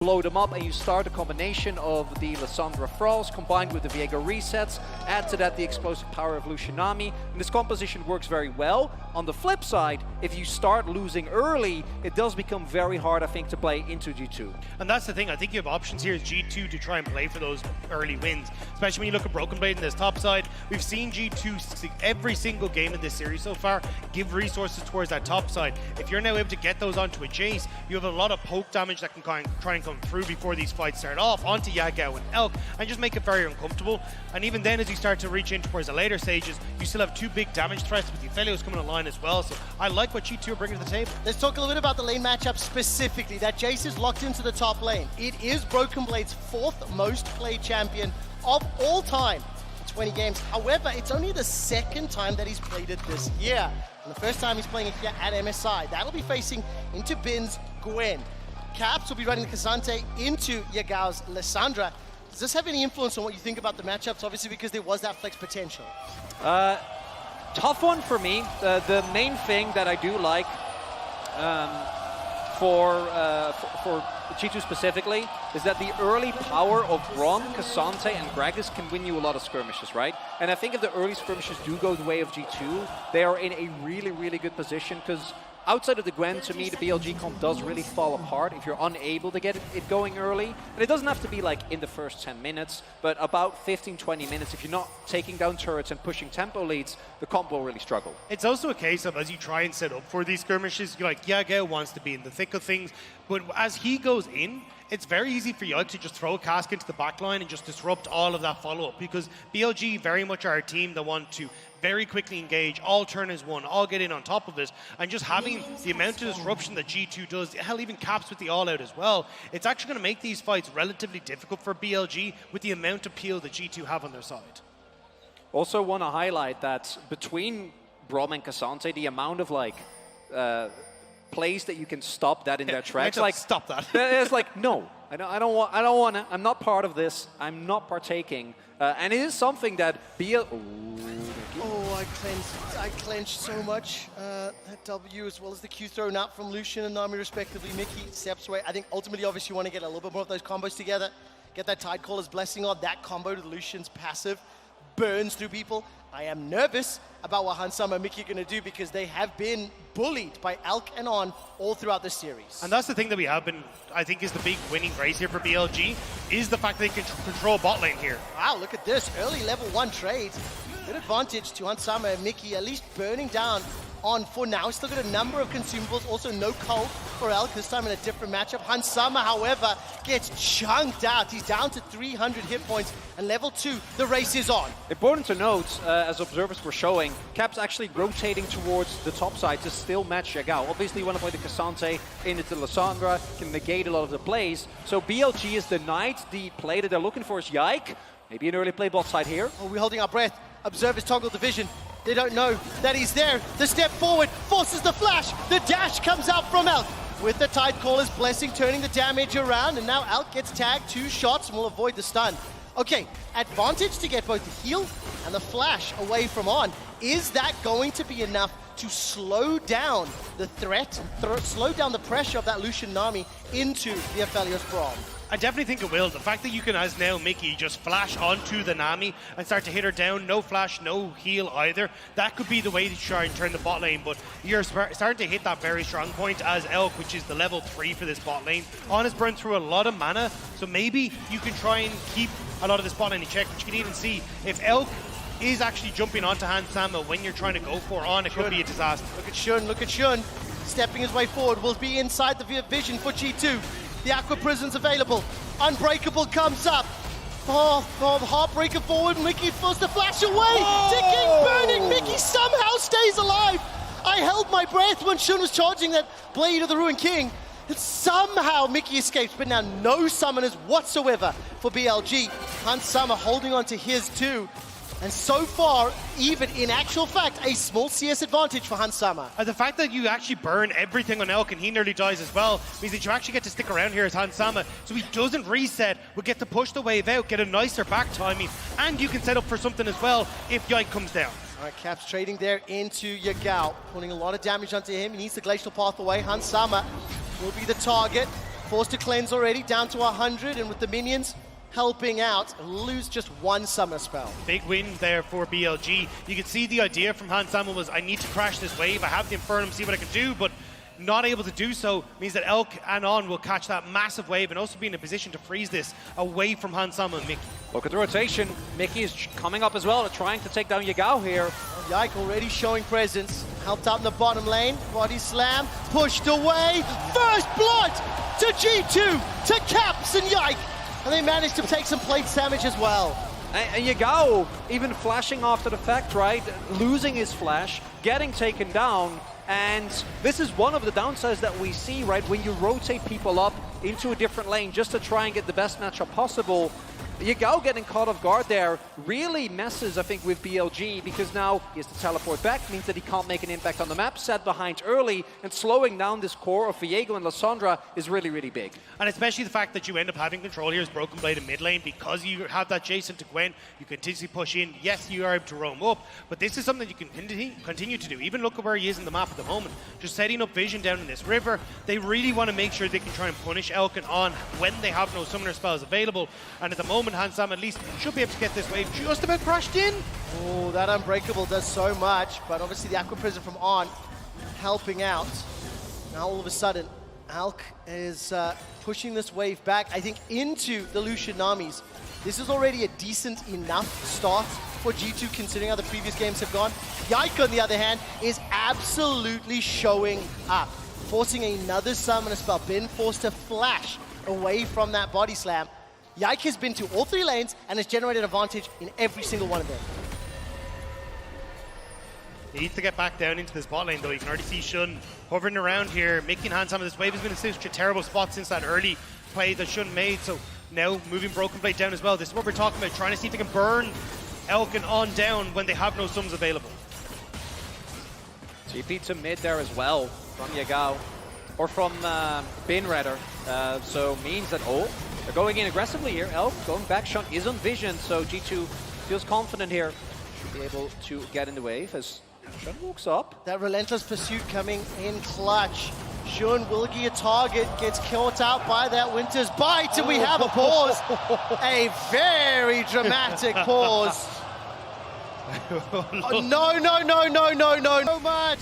blow them up, and you start a combination of the Lissandra Thralls combined with the Viego resets, add to that the explosive power of Lucianami, and this composition works very well. On the flip side, if you start losing early, it does become very hard, I think, to play into G2. And that's the thing, I think you have options here as G2 to try and play for those early wins, especially when you look at Broken Blade in this top side. We've seen G2 every single game in this series so far give resources towards that top side. If you're now able to get those onto a Jace, you have a lot of poke damage that can try and come through before these fights start off onto Yagao and Elk and just make it very uncomfortable. And even then, as you start to reach in towards the later stages, you still have two big damage threats with the Aphelios coming online as well. So I like what G2 are bringing to the table. Let's talk a little bit about the lane matchup specifically. That Jace is locked into the top lane. It is Broken Blade's 4th most played champion of all time. 20 games. However, it's only the 2nd time that he's played it this year. And the first time he's playing it here at MSI. That'll be facing into Bin's Gwen. Caps will be running the K'Sante into Yagao's Lissandra. Does this have any influence on what you think about the matchups? Obviously, because there was that flex potential. Tough one for me. The main thing that I do like for G2 specifically is that the early power of Braum, K'Sante, and Gragas can win you a lot of skirmishes, right? And I think if the early skirmishes do go the way of G2, they are in a really, really good position, because outside of the Gwen, to me, the BLG comp does really fall apart if you're unable to get it going early. And it doesn't have to be like in the first 10 minutes, but about 15-20 minutes. If you're not taking down turrets and pushing tempo leads, the comp will really struggle. It's also a case of, as you try and set up for these skirmishes, you're like, Yagao wants to be in the thick of things, but as he goes in, it's very easy for Yike to just throw a cask into the backline and just disrupt all of that follow-up, because BLG very much are a team that want to very quickly engage, all turn as one, all get in on top of it, and just having the amount of disruption that G2 does, hell, even Caps with the all-out as well, it's actually going to make these fights relatively difficult for BLG with the amount of peel that G2 have on their side. Also want to highlight that between Braum and K'Sante, the amount of like plays that you can stop that in their tracks, like stop that. It's like, no, I don't want to. I'm not part of this. I'm not partaking. And it is something that Oh, I clenched so much. That W, as well as the Q thrown out from Lucian and Nami respectively. Mickey steps away. I think ultimately, obviously, you want to get a little bit more of those combos together. Get that Tidecaller's Blessing on. That combo to Lucian's passive burns through people. I am nervous about what Hansama and Mickey are going to do, because they have been bullied by Elk and On all throughout the series. And that's the thing that we have been, I think, is the big winning grace here for BLG, is the fact that they can control bot lane here. Wow, look at this. Early level 1 trade. Good advantage to Hansama and Mickey, at least burning down On for now. Still got a number of consumables, also no Cult for Elk, this time in a different matchup. Hansama, however, gets chunked out. He's down to 300 hit points, and level 2, the race is on. Important to note, as observers were showing, Caps actually rotating towards the top side to still match Yagao. Obviously, you want to play the K'Sante into Lissandra, can negate a lot of the plays. So BLG is denied the play that they're looking for is Yike. Maybe an early play bot side here. Oh, we're holding our breath. Observers toggle division. They don't know that he's there. The step forward forces the flash. The dash comes out from Elk with the Tidecaller's Blessing, turning the damage around. And now Elk gets tagged 2 shots and will avoid the stun. Okay, advantage to get both the heal and the flash away from On. Is that going to be enough to slow down the threat, slow down the pressure of that Lucian Nami into the Aphelios Braum? I definitely think it will. The fact that you can, as now Mickey, just flash onto the Nami and start to hit her down, no flash, no heal either, that could be the way to try and turn the bot lane, but you're starting to hit that very strong point as Elk, which is the level 3 for this bot lane. On has burned through a lot of mana, so maybe you can try and keep a lot of this bot lane in check, but you can even see if Elk is actually jumping onto Hansama when you're trying to go for On, it could be a disaster. Look at Shun, stepping his way forward, will be inside the vision for G2. The Aqua Prison's available. Unbreakable comes up. Oh, the Heartbreaker forward. Mickey forced the flash away. Ticking, burning. Mickey somehow stays alive. I held my breath when Shun was charging that Blade of the Ruined King. And somehow Mickey escapes, but now no summoners whatsoever for BLG. Hansama holding on to his too. And so far, even in actual fact, a small CS advantage for Hansama. And the fact that you actually burn everything on Elk and he nearly dies as well means that you actually get to stick around here as Hansama, so he doesn't reset, we get to push the wave out, get a nicer back timing, and you can set up for something as well if Yike comes down. All right, Caps trading there into Yagao, putting a lot of damage onto him. He needs the Glacial Path away. Hansama will be the target. Forced to cleanse already, down to 100, and with the minions helping out, lose just one summoner spell. Big win there for BLG. You can see the idea from Hans Sama was, I need to crash this wave, I have the Infernum, see what I can do, but not able to do so means that Elk and On will catch that massive wave and also be in a position to freeze this away from Hans Sama and Mickey. Look at the rotation. Mickey is coming up as well, trying to take down Yagao here. Yike already showing presence. Helped out in the bottom lane. Body slam. Pushed away. First blood to G2, to Caps and Yike. And they managed to take some plate damage as well. And Yagao even flashing after the fact, right? Losing his flash, getting taken down. And this is one of the downsides that we see, right? When you rotate people up into a different lane just to try and get the best matchup possible. Yagao getting caught off guard there really messes, I think, with BLG, because now he has to teleport back, means that he can't make an impact on the map, sat behind early, and slowing down this core of Viego and Lissandra is really, really big. And especially the fact that you end up having control here as Broken Blade in mid lane, because you have that Jason to Gwen, you continuously push in. Yes, you are able to roam up, but this is something that you can continue to do. Even look at where he is in the map at the moment, just setting up vision down in this river. They really want to make sure they can try and punish Elk and On when they have no summoner spells available, and at the moment Hans Sama at least should be able to get this wave just about crashed in. Oh, that Unbreakable does so much, but obviously the Aqua Prison from On helping out. Now all of a sudden, Alk is pushing this wave back, I think, into the Lucian Namis. This is already a decent enough start for G2 considering how the previous games have gone. Yike, on the other hand, is absolutely showing up, forcing another summoner spell, been forced to flash away from that body slam. Yike has been to all three lanes and has generated advantage in every single one of them. He needs to get back down into this bot lane, though. You can already see Shun hovering around here, making Hans Sama. This wave has been in such a terrible spot since that early play that Shun made, so now moving Broken Blade down as well. This is what we're talking about, trying to see if they can burn Elk and On down when they have no sums available. TP to mid there as well from Yagao, or from Bin rather, so means that, they're going in aggressively here. Elk going back, Shun is on vision, so G2 feels confident here. Should be able to get in the wave as Shun walks up. That relentless pursuit coming in clutch. Shun will get a target, gets caught out by that Winter's Bite, and we have a pause. A very dramatic pause. Oh, no. So much.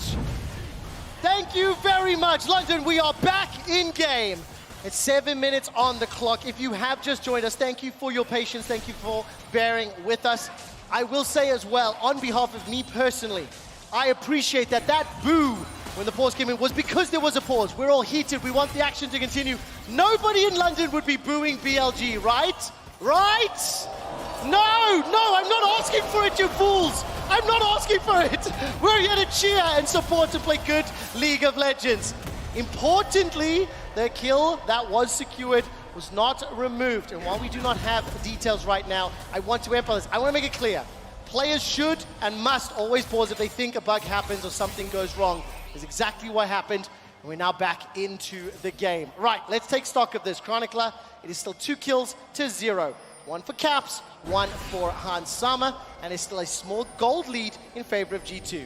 Thank you very much, London. We are back in game. It's 7 minutes on the clock. If you have just joined us, thank you for your patience. Thank you for bearing with us. I will say as well, on behalf of me personally, I appreciate that boo when the pause came in was because there was a pause. We're all heated. We want the action to continue. Nobody in London would be booing BLG, right? Right? No, I'm not asking for it, you fools. I'm not asking for it. We're here to cheer and support to play good League of Legends. Importantly, the kill that was secured was not removed. And while we do not have details right now, I want to emphasize, I want to make it clear. Players should and must always pause if they think a bug happens or something goes wrong. That's exactly what happened. And we're now back into the game. Right, let's take stock of this. Chronicler, it is still 2 kills to 0. 1 for Caps, 1 for Hans Sama, and it's still a small gold lead in favor of G2.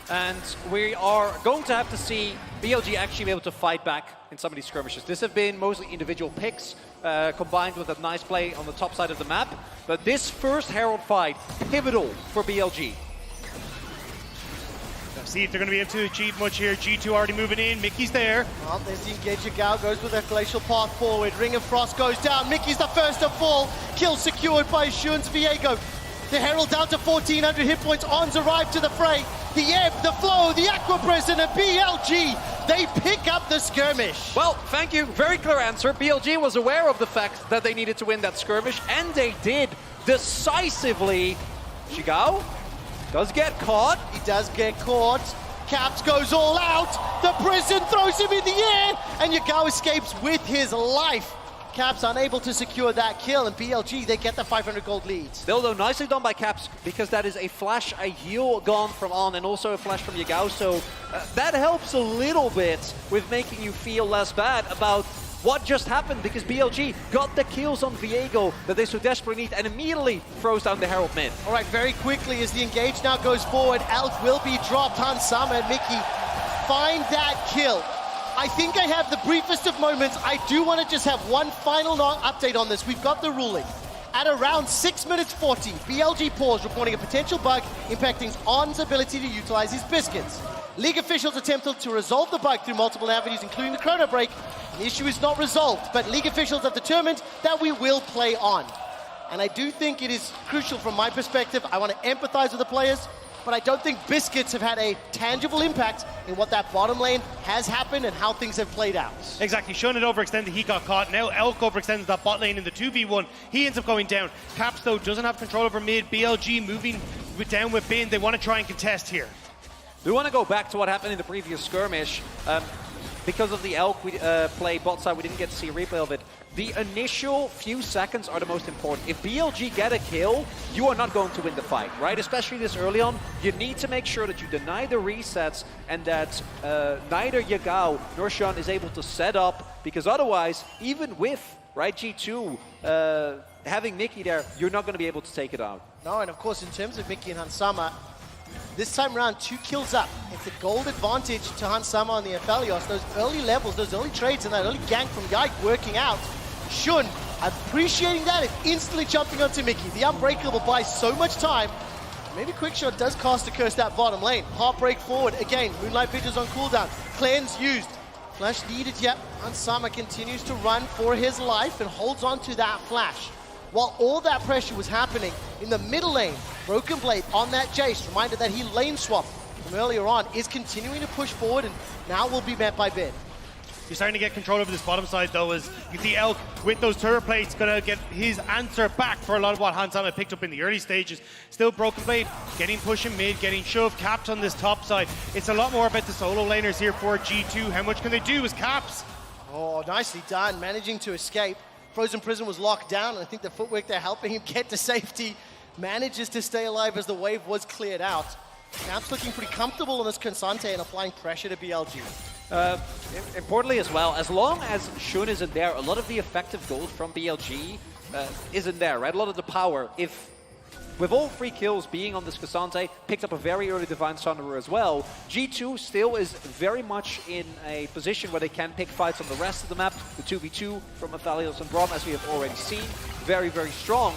And we are going to have to see BLG actually be able to fight back in some of these skirmishes. This have been mostly individual picks, combined with a nice play on the top side of the map. But this first Herald fight, pivotal for BLG. Let's see if they're going to be able to achieve much here. G2 already moving in. Mickey's there. Well, there's the engage. Gao goes with a glacial path forward. Ring of Frost goes down. Mickey's the first to fall. Kill secured by Shun's Viego. The Herald down to 1,400 hit points. On's arrived to the fray. The ebb, the flow, the Aqua Prison, and BLG, they pick up the skirmish. Well, thank you. Very clear answer. BLG was aware of the fact that they needed to win that skirmish, and they did decisively. Shigao does get caught. He does get caught. Caps goes all out. The Prison throws him in the air, and Yagao escapes with his life. Caps unable to secure that kill, and BLG, they get the 500 gold lead. Still though, nicely done by Caps, because that is a flash, a heal gone from On, and also a flash from Yagao, so that helps a little bit with making you feel less bad about what just happened, because BLG got the kills on Viego that they so desperately need, and immediately throws down the Herald mid. All right, very quickly as the engage now goes forward, Elk will be dropped. Hans Sama and Mickey find that kill. I think I have the briefest of moments. I do want to just have one final update on this. We've got the ruling. At around 6 minutes 40, BLG paused, reporting a potential bug impacting On's ability to utilize his biscuits. League officials attempted to resolve the bug through multiple avenues, including the chrono break. The issue is not resolved, but League officials have determined that we will play on. And I do think it is crucial from my perspective. I want to empathize with the players, but I don't think biscuits have had a tangible impact in what that bottom lane has happened and how things have played out. Exactly. Shun had overextended, he got caught. Now Elk overextends that bot lane in the 2v1. He ends up going down. Caps, though, doesn't have control over mid. BLG moving down with Bin. They want to try and contest here. We want to go back to what happened in the previous skirmish. Because of the Elk play bot side, we didn't get to see a replay of it. The initial few seconds are the most important. If BLG get a kill, you are not going to win the fight, right? Especially this early on, you need to make sure that you deny the resets and that neither Yagao nor Shun is able to set up, because otherwise, even with G2 having Mickey there, you're not going to be able to take it out. No, and of course, in terms of Mickey and Hansama, this time around, 2 kills up. It's a gold advantage to Hansama on the Aphelios. Those early levels, those early trades, and that early gank from Yike working out. Shun, appreciating that, is instantly jumping onto Mickey. The Unbreakable buys so much time. Maybe Quickshot does cast a curse that bottom lane. Heartbreak forward. Again, Moonlight Vigil's on cooldown. Cleanse used. Flash needed yet. Hansama continues to run for his life and holds on to that flash. While all that pressure was happening in the middle lane, Broken Blade on that Jace, reminder that he lane swapped from earlier on, is continuing to push forward and now will be met by Bin. You're starting to get control over this bottom side, though, as you see Elk with those turret plates going to get his answer back for a lot of what Hansama picked up in the early stages. Still Broken Blade getting pushing mid, getting shoved, Caps on this top side. It's a lot more about the solo laners here for G2. How much can they do as Caps? Oh, nicely done, managing to escape. Frozen Prison was locked down, and I think the footwork there helping him get to safety. Manages to stay alive as the wave was cleared out. Caps looking pretty comfortable on this Consante and applying pressure to BLG. Importantly as well, as long as Shun isn't there, a lot of the effective gold from BLG isn't there, right? A lot of the power. If with all 3 kills being on this Cassante, picked up a very early Divine Thunderer as well, G2 still is very much in a position where they can pick fights on the rest of the map. The 2v2 from Aphelios and Braum, as we have already seen, very, very strong.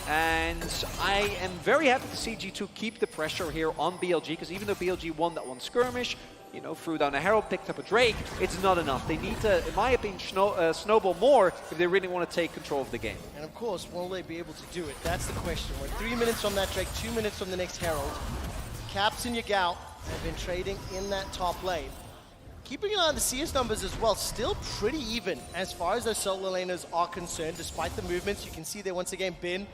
And I am very happy to see G2 keep the pressure here on BLG, because even though BLG won that one skirmish, you know, threw down a Herald, picked up a Drake, it's not enough. They need to, in my opinion, snowball more if they really want to take control of the game. And of course, will they be able to do it? That's the question. We're 3 minutes from that Drake, 2 minutes from the next Herald. Caps and Yagao have been trading in that top lane. Keeping an eye on the CS numbers as well, still pretty even as far as those solo laners are concerned, despite the movements. You can see there once again, Bin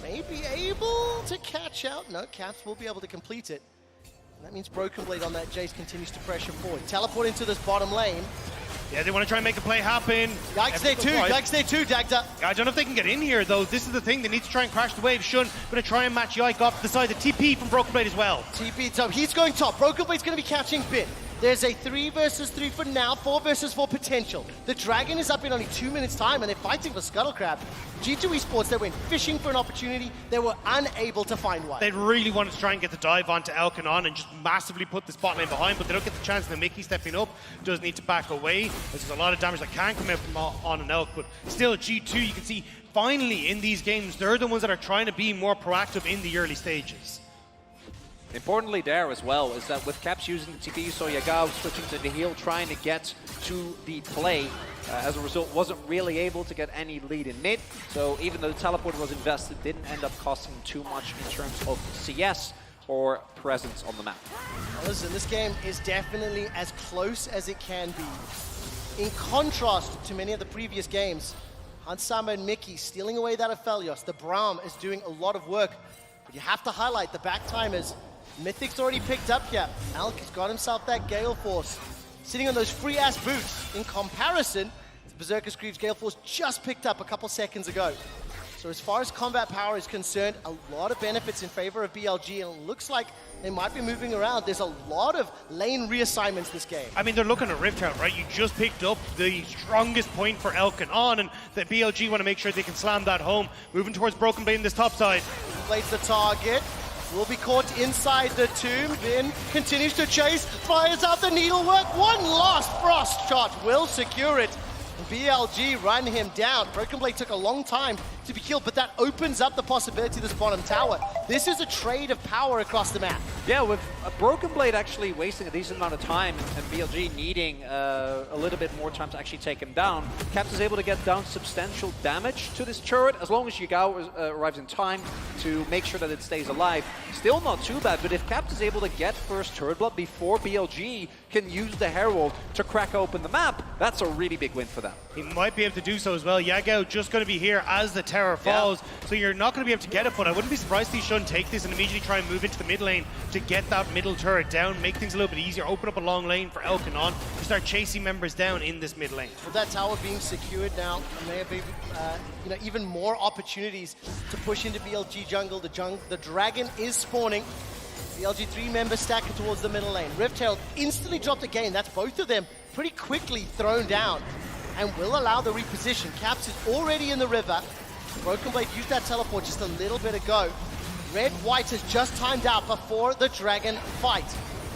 may be able to catch out. No, Caps will be able to complete it. That means Broken Blade on that Jace continues to pressure forward. Teleport into this bottom lane. Yeah, they want to try and make a play happen. Yikes there too, Yikes there too, Dagda. I don't know if they can get in here, though. This is the thing. They need to try and crash the wave. Shun going to try and match Yike off the side. The TP from Broken Blade as well. TP top. He's going top. Broken Blade's going to be catching Bin. There's a 3 versus 3 for now, 4 versus 4 potential. The Dragon is up in only 2 minutes time and they're fighting for Scuttle Crab. G2 Esports, they went fishing for an opportunity. They were unable to find one. They really wanted to try and get the dive onto Elk and On and just massively put the spot lane behind, but they don't get the chance. And Mickey stepping up does need to back away. There's a lot of damage that can come out from On and Elk, but still G2, you can see finally in these games, they're the ones that are trying to be more proactive in the early stages. Importantly there as well is that with Caps using the TP, so Yagao switching to the heal, trying to get to the play. As a result, wasn't really able to get any lead in mid. So even though the teleport was invested, didn't end up costing too much in terms of CS or presence on the map. Well, listen, this game is definitely as close as it can be. In contrast to many of the previous games, Hansama and Mickey stealing away that Aphelios. The Braum is doing a lot of work, but you have to highlight the back timers. Mythic's already picked up here. Alk has got himself that Gale Force. Sitting on those free-ass boots. In comparison, Berserker Screeve's Gale Force just picked up a couple seconds ago. So as far as combat power is concerned, a lot of benefits in favor of BLG, and it looks like they might be moving around. There's a lot of lane reassignments this game. I mean, they're looking at Rift out, right? You just picked up the strongest point for Elk and On, and the BLG want to make sure they can slam that home. Moving towards Broken Blade in this top side. Blade's the target. will be caught inside the tomb. Bin continues to chase, fires out the needlework. One last frost shot will secure it. BLG run him down. Broken Blade took a long time to be killed, but that opens up the possibility of this bottom tower. This is a trade of power across the map. Yeah, with a Broken Blade actually wasting a decent amount of time and BLG needing a little bit more time to actually take him down, Caps is able to get down substantial damage to this turret as long as Yagao arrives in time to make sure that it stays alive. Still not too bad, but if Caps is able to get first turret blood before BLG can use the Herald to crack open the map, that's a really big win for them. He might be able to do so as well. Yagao just going to be here as the tower falls, so you're not going to be able to get it, but I wouldn't be surprised if he shouldn't take this and immediately try and move into the mid lane to get that middle turret down, make things a little bit easier, open up a long lane for Elk and On to start chasing members down in this mid lane. With that tower being secured now, there may be even more opportunities to push into BLG jungle. The dragon is spawning. BLG 3 members stacking towards the middle lane. Rift Herald instantly dropped again. That's both of them pretty quickly thrown down and will allow the reposition. Caps is already in the river. Broken Blade used that teleport just a little bit ago. Red-White has just timed out before the dragon fight.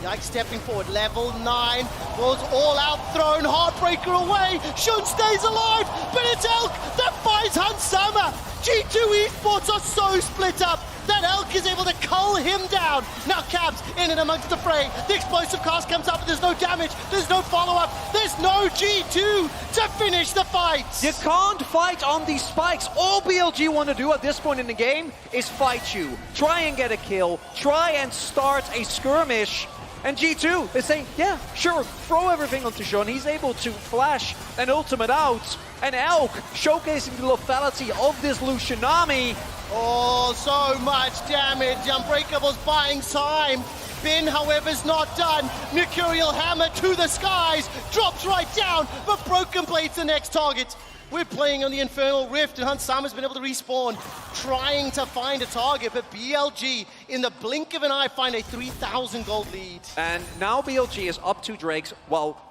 Yike stepping forward, level 9, goes all out, thrown, Heartbreaker away, Shun stays alive, but it's Elk that finds Hansama. G2 Esports are so split up that Elk is able to cull him down. Now Cabs in and amongst the fray. The explosive cast comes up, but there's no damage, there's no follow-up, there's no G2 to finish the fight. You can't fight on these spikes. All BLG want to do at this point in the game is fight you. Try and get a kill, try and start a skirmish. And G2, they say, yeah, sure, throw everything onto Shun. He's able to flash an ultimate out. And Elk showcasing the lethality of this Lucianami. Oh, so much damage. Unbreakable's buying time. Bin, however, is not done. Mercurial Hammer to the skies. Drops right down, but Broken Blade's the next target. We're playing on the Infernal Rift, and Hansama's been able to respawn, trying to find a target, but BLG, in the blink of an eye, find a 3,000 gold lead. And now BLG is up 2 Drakes, while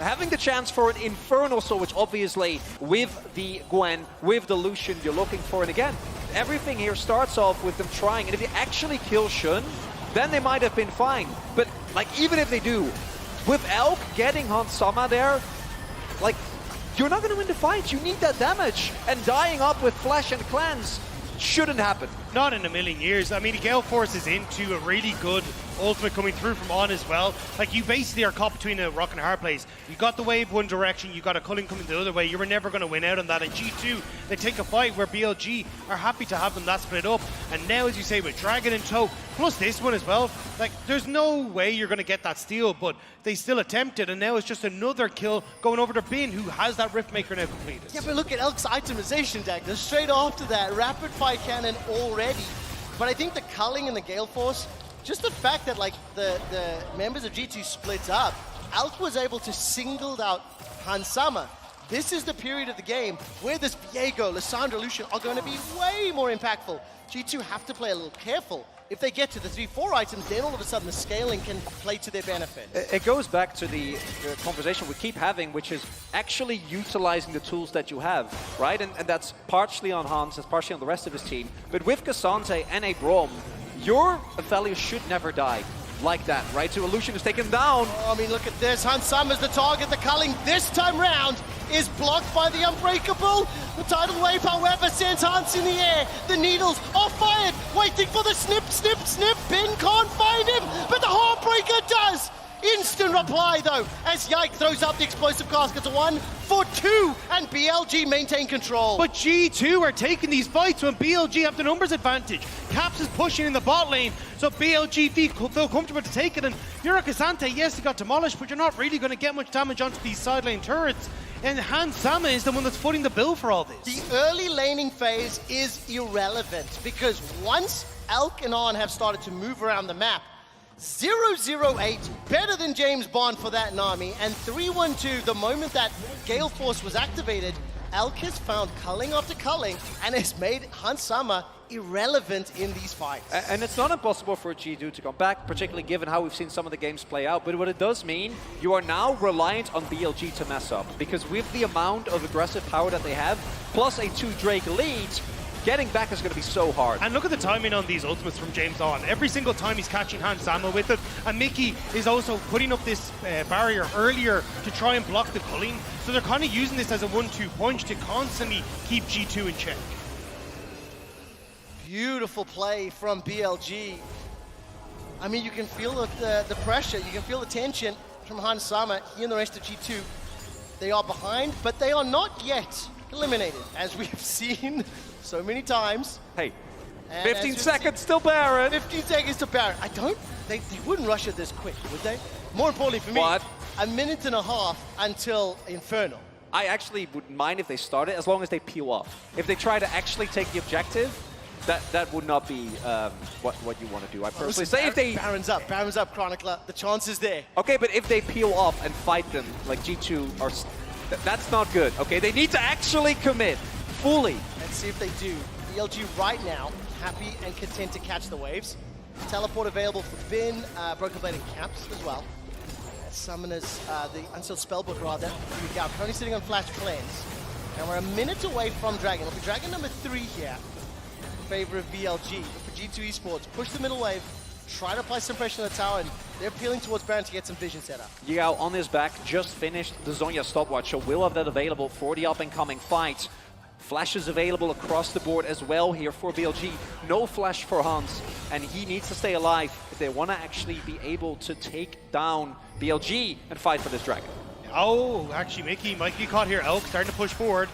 having the chance for an Infernal Soul, which obviously, with the Gwen, with the Lucian, you're looking for. And again, everything here starts off with them trying, and if they actually kill Shun, then they might have been fine. But, like, even if they do, with Elk getting Hansama there, like, you're not going to win the fight. You need that damage. And dying up with Flash and Cleanse shouldn't happen. Not in a million years. I mean, Gale Force is into a really good ultimate coming through from On as well. Like, you basically are caught between a rock and a hard place. You got the wave one direction, you got a culling coming the other way. You were never going to win out on that. And G2, they take a fight where BLG are happy to have them that split up. And now, as you say, with Dragon in tow, plus this one as well, like, there's no way you're going to get that steal, but they still attempted. And now it's just another kill going over to Bin, who has that Riftmaker now completed. Yeah, but look at Elk's itemization deck. They're straight after that. Rapid Fire Cannon already. But I think the culling and the Gale Force, just the fact that, like, the members of G2 split up, Elk was able to single out Hansama. This is the period of the game where this Viego, Lissandra, Lucian are going to be way more impactful. G2 have to play a little careful. If they get to the 3-4 items, then all of a sudden the scaling can play to their benefit. It goes back to the conversation we keep having, which is actually utilizing the tools that you have, right? And that's partially on Hans, that's partially on the rest of his team. But with Cassante and a Brom, your Aphelios should never die like that, right? So Illusion is taken down. Oh, I mean, look at this. Hansama's the target. The culling this time round is blocked by the Unbreakable. The tidal wave, however, sends Hans in the air. The needles are fired, waiting for the snip, snip, snip. Bin can't find him, but the Heartbreaker does. Instant reply, though, as Yike throws up the explosive casket to 1 for 2, and BLG maintain control. But G2 are taking these fights when BLG have the numbers advantage. Caps is pushing in the bot lane, so BLG feel comfortable to take it. And Yura Cassante, yes, he got demolished, but you're not really going to get much damage onto these side lane turrets. And Hansama is the one that's footing the bill for all this. The early laning phase is irrelevant, because once Elk and On have started to move around the map, 008, better than James Bond for that Nami, and 312, the moment that Gale Force was activated, Elk has found culling after culling and has made Hansama irrelevant in these fights. And it's not impossible for G2 to come back, particularly given how we've seen some of the games play out. But what it does mean, you are now reliant on BLG to mess up. Because with the amount of aggressive power that they have, plus a 2 Drake lead, getting back is going to be so hard. And look at the timing on these ultimates from James On. Every single time he's catching Hans Sama with it. And Mickey is also putting up this barrier earlier to try and block the culling. So they're kind of using this as a 1-2 punch to constantly keep G2 in check. Beautiful play from BLG. I mean, you can feel the pressure, you can feel the tension from Hans Sama. He and the rest of G2, they are behind, but they are not yet eliminated, as we've seen so many times. Hey, And 15 as seconds till Baron. 15 seconds to Baron. They wouldn't rush it this quick, would they? More importantly for me, What? a minute and a half until Infernal. I actually wouldn't mind if they start it, as long as they peel off. If they try to actually take the objective, that would not be what you want to do. I personally say if they... Baron's up, Chronicler. The chance is there. Okay, but if they peel off and fight them, like G2 are... That's not good, okay? They need to actually commit fully. Let's see if they do. BLG right now, happy and content to catch the waves. Teleport available for Bin, Broken Blade and Caps as well. Summoners, the Unsealed Spellbook rather. Here we go, currently sitting on Flash Cleanse. And we're a minute away from Dragon. It'll be Dragon number 3 here. In favor of BLG. But for G2 Esports, push the middle wave, try to apply some pressure on the tower, and they're peeling towards Baron to get some vision set up. Yao on his back just finished the Zhonya stopwatch, so will have that available for the up-and-coming fight. Flashes available across the board as well here for BLG. No flash for Hans, and he needs to stay alive if they want to actually be able to take down BLG and fight for this Dragon. Oh, actually, Mickey might be caught here. Elk starting to push forward.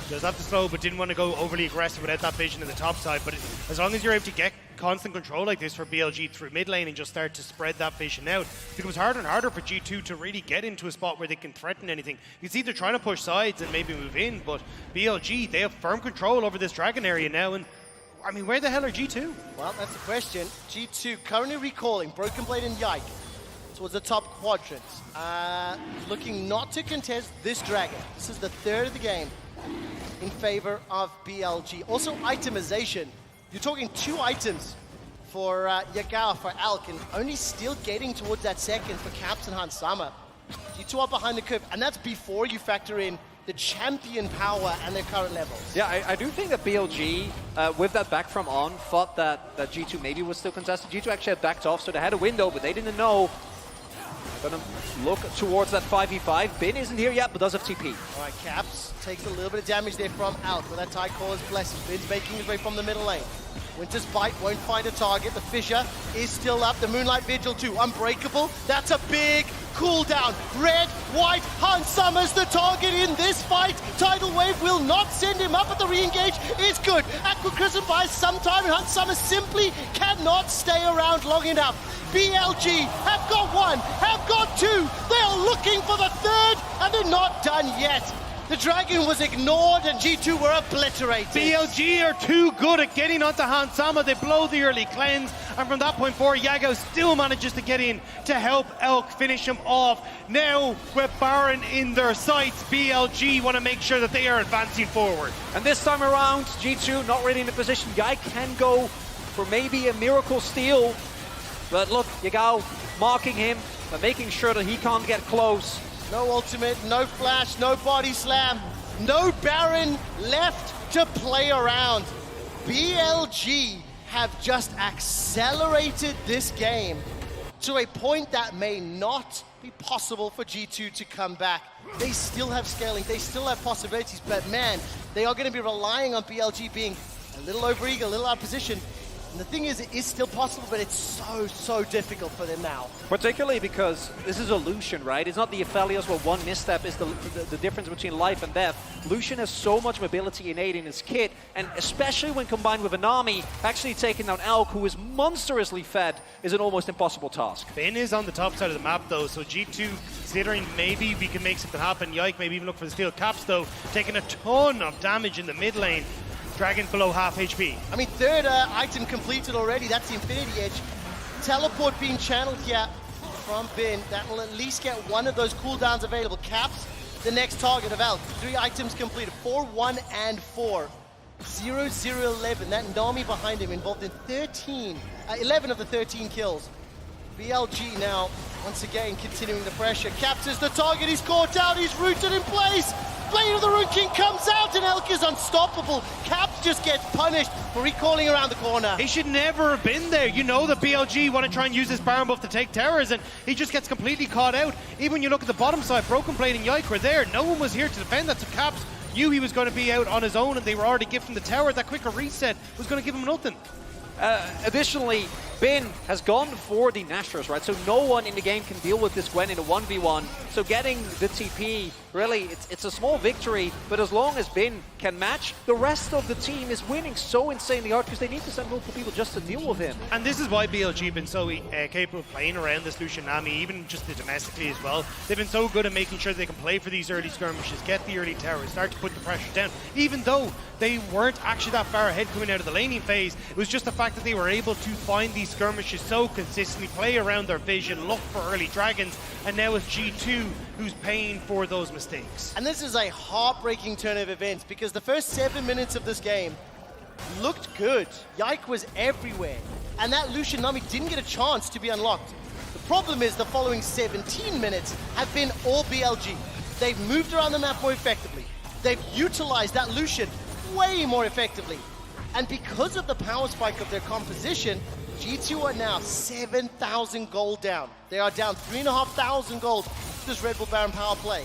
Does have to slow, but didn't want to go overly aggressive without that vision in the top side. But as long as you're able to get constant control like this for BLG through mid lane and just start to spread that vision out, it becomes harder and harder for G2 to really get into a spot where they can threaten anything. You can see they're trying to push sides and maybe move in, but BLG, they have firm control over this Dragon area now. And I mean, where the hell are G2? Well, that's the question. G2 currently recalling Broken Blade and Yike towards the top quadrant. Looking not to contest this Dragon. This is the 3rd of the game in favor of BLG. Also, itemization. You're talking 2 items for Yagao, for Alk, and only still getting towards that 2nd for Caps and Hans Sama. G2 are behind the curve, and that's before you factor in the champion power and their current levels. Yeah, I do think that BLG, with that back from on, thought that G2 maybe was still contested. G2 actually had backed off, so they had a window, but they didn't know. Gonna look towards that 5v5. Bin isn't here yet, but does have TP. All right, Caps takes a little bit of damage there from Alk with that Tide Caller's Blessing. Bin's making his way from the middle lane. Winter's Bite won't find a target. The Fissure is still up. The Moonlight Vigil too. Unbreakable. That's a big cooldown. Red, white, Hans Sama's the target in this fight. Tidal Wave will not send him up, but the re-engage is good. Aqua Crescent buys some time, and Hans Sama simply cannot stay around long enough. BLG have got 1, have got 2. They are looking for the 3rd, and they're not done yet. The Dragon was ignored, and G2 were obliterated. BLG are too good at getting onto Hans Sama. They blow the early cleanse, and from that point forward, Yago still manages to get in to help Elk finish him off. Now, with Baron in their sights, BLG want to make sure that they are advancing forward. And this time around, G2 not really in a position. Guy can go for maybe a miracle steal. But look, Yagao marking him, but making sure that he can't get close. No ultimate, no flash, no body slam, no Baron left to play around. BLG have just accelerated this game to a point that may not be possible for G2 to come back. They still have scaling, they still have possibilities, but man, they are going to be relying on BLG being a little overeager, a little out of position. And the thing is, it is still possible, but it's so difficult for them now. Particularly because this is a Lucian, right? It's not the Aphelios where one misstep is the difference between life and death. Lucian has so much mobility innate in his kit, and especially when combined with an army, actually taking down Elk, who is monstrously fed, is an almost impossible task. Bin is on the top side of the map though, so G2 considering maybe we can make something happen. Yike maybe even look for the steel caps though, taking a ton of damage in the mid lane. Dragon below half HP. I mean, 3rd item completed already. That's the Infinity Edge. Teleport being channeled here from Bin. That will at least get 1 of those cooldowns available. Caps the next target of Elk. 3 items completed. 4, 1, and 4. 0-0-11. That Nami behind him involved in 11 of the 13 kills. BLG now, once again, continuing the pressure. Captures the target, he's caught out, he's rooted in place. Blade of the Rune King comes out and Elk is unstoppable. Caps just gets punished for recalling around the corner. He should never have been there. You know that BLG want to try and use this Baron buff to take towers, and he just gets completely caught out. Even when you look at the bottom side, Broken Blade and Yike were there. No one was here to defend that, so Caps knew he was going to be out on his own, and they were already gifting the tower. That quicker reset was going to give him nothing. Additionally, Bin has gone for the Nashers, right? So no one in the game can deal with this Gwen in a 1v1. So getting the TP, really, it's a small victory, but as long as Bin can match, the rest of the team is winning so insanely hard because they need to send multiple people just to deal with him. And this is why BLG have been so capable of playing around this Lucian Nami, even just domestically as well. They've been so good at making sure they can play for these early skirmishes, get the early towers, start to put the pressure down. Even though they weren't actually that far ahead coming out of the laning phase, it was just the fact that they were able to find these skirmishes so consistently, play around their vision, look for early dragons, and now it's G2 who's paying for those mistakes. And this is a heartbreaking turn of events because the first 7 minutes of this game looked good. Yike was everywhere, and that Lucian Nami didn't get a chance to be unlocked. The problem is the following 17 minutes have been all BLG. They've moved around the map more effectively. They've utilized that Lucian way more effectively. And because of the power spike of their composition, G2 are now 7,000 gold down. They are down 3,500 gold to this Red Bull Baron power play.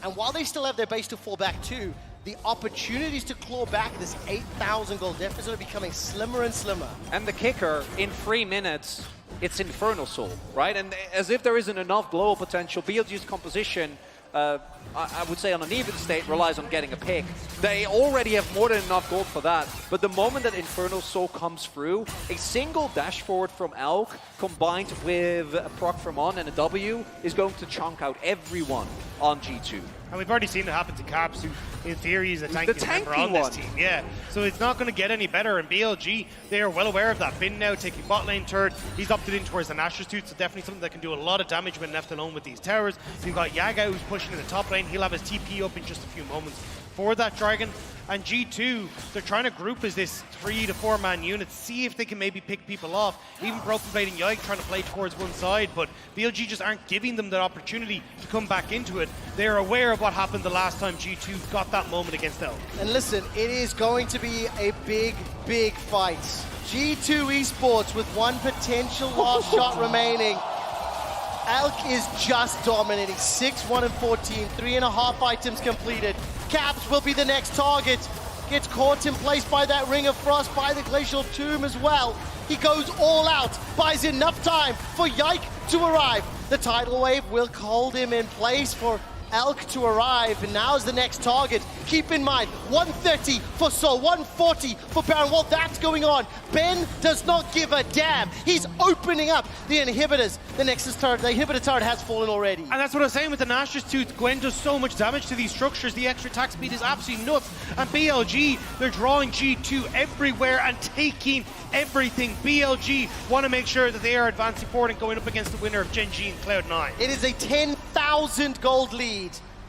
And while they still have their base to fall back to, the opportunities to claw back this 8,000 gold deficit are becoming slimmer and slimmer. And the kicker, in 3 minutes, it's Infernal Soul, right? And as if there isn't enough global potential, BLG's composition, I would say on an even state, relies on getting a pick. They already have more than enough gold for that, but the moment that Infernal Soul comes through, a single dash forward from Elk combined with a proc from On and a W is going to chunk out everyone on G2. And we've already seen it happen to Caps, who in theory is a tanky member on this team. Yeah, so it's not going to get any better. And BLG, they are well aware of that. Bin now taking bot lane turret. He's opted in towards the Nashor's Tooth, so definitely something that can do a lot of damage when left alone with these towers. You've got Yaga who's pushing in the top lane. He'll have his TP up in just a few moments for that dragon. And G2, they're trying to group as this 3 to 4 man unit, see if they can maybe pick people off. Even Broken Blade and Yike trying to play towards one side, but BLG just aren't giving them that opportunity to come back into it. They're aware of what happened the last time G2 got that moment against Elk. And listen, it is going to be a big, big fight. G2 Esports with one potential last shot remaining. Elk is just dominating, 6-1 and 14, 3.5 items completed. Caps will be the next target. Gets caught in place by that Ring of Frost, by the Glacial Tomb as well. He goes all out, buys enough time for Yike to arrive. The tidal wave will hold him in place for Elk to arrive, and now's the next target. Keep in mind, 130 for Sol, 140 for Baron. While that's going on, Ben does not give a damn. He's opening up the inhibitors. The Nexus turret, the inhibitor turret has fallen already. And that's what I was saying with the Nashor's Tooth. Gwen does so much damage to these structures. The extra attack speed is absolutely nuts. And BLG, they're drawing G2 everywhere and taking everything. BLG want to make sure that they are advancing forward and going up against the winner of Gen G and Cloud9. It is a 10,000 gold lead.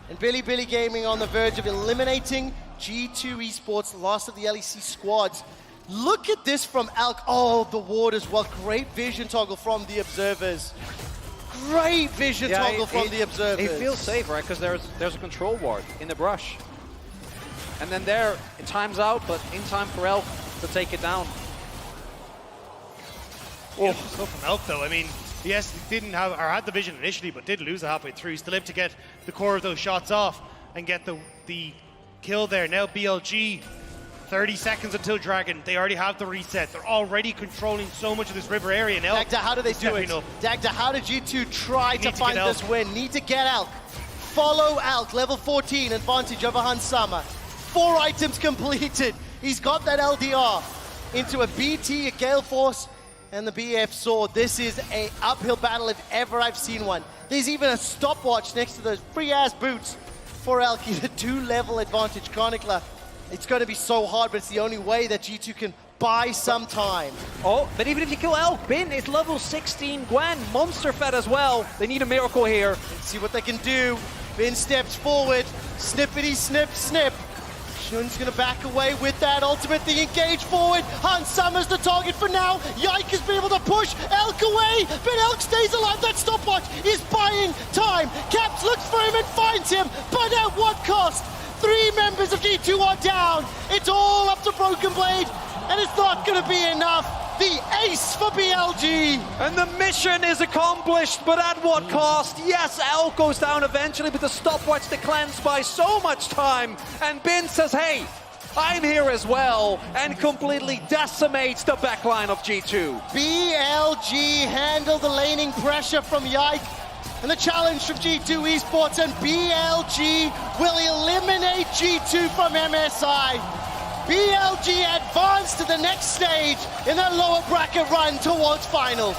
And Bilibili Gaming on the verge of eliminating G2 Esports, last of the LEC squads. Look at this from Elk. Oh, the ward as well. Great vision toggle from the observers. Great vision toggle from the observers. He feels safe, right? Because there's a control ward in the brush. And then there, it times out, but in time for Elk to take it down. Oh, stuff from Elk though. I mean, yes, he didn't have, or had the vision initially, but did lose it halfway through. Still able to get the core of those shots off and get the kill there. Now BLG, 30 seconds until Dragon. They already have the reset. They're already controlling so much of this river area now. Dagda, how do they do it? Dagda, how did G2 try to find this win? Need to get Elk. Follow Elk, level 14, advantage over Hansama. 4 items completed. He's got that LDR into a BT, a Gale Force, and the BF Sword. This is an uphill battle if ever I've seen one. There's even a stopwatch next to those free-ass boots for Elky, the 2-level advantage. Chronicler, it's going to be so hard, but it's the only way that G2 can buy some time. Oh, but even if you kill Elk, Bin is level 16. Gwen, monster fed as well. They need a miracle here. Let's see what they can do. Bin steps forward. Snippety, snip, snip. Chun's gonna back away with that ultimate. The engage forward. Hans Summer's the target for now. Yike has been able to push Elk away, but Elk stays alive. That stopwatch is buying time. Caps looks for him and finds him, but at what cost? 3 members of G2 are down. It's all up to Broken Blade, and it's not gonna be enough. The ace for BLG. And the mission is accomplished, but at what cost? Yes, Elk goes down eventually, but the stopwatch declines by so much time. And Bin says, hey, I'm here as well, and completely decimates the backline of G2. BLG handle the laning pressure from Yike. And the challenge from G2 Esports, and BLG will eliminate G2 from MSI. BLG advance to the next stage in their lower bracket run towards finals.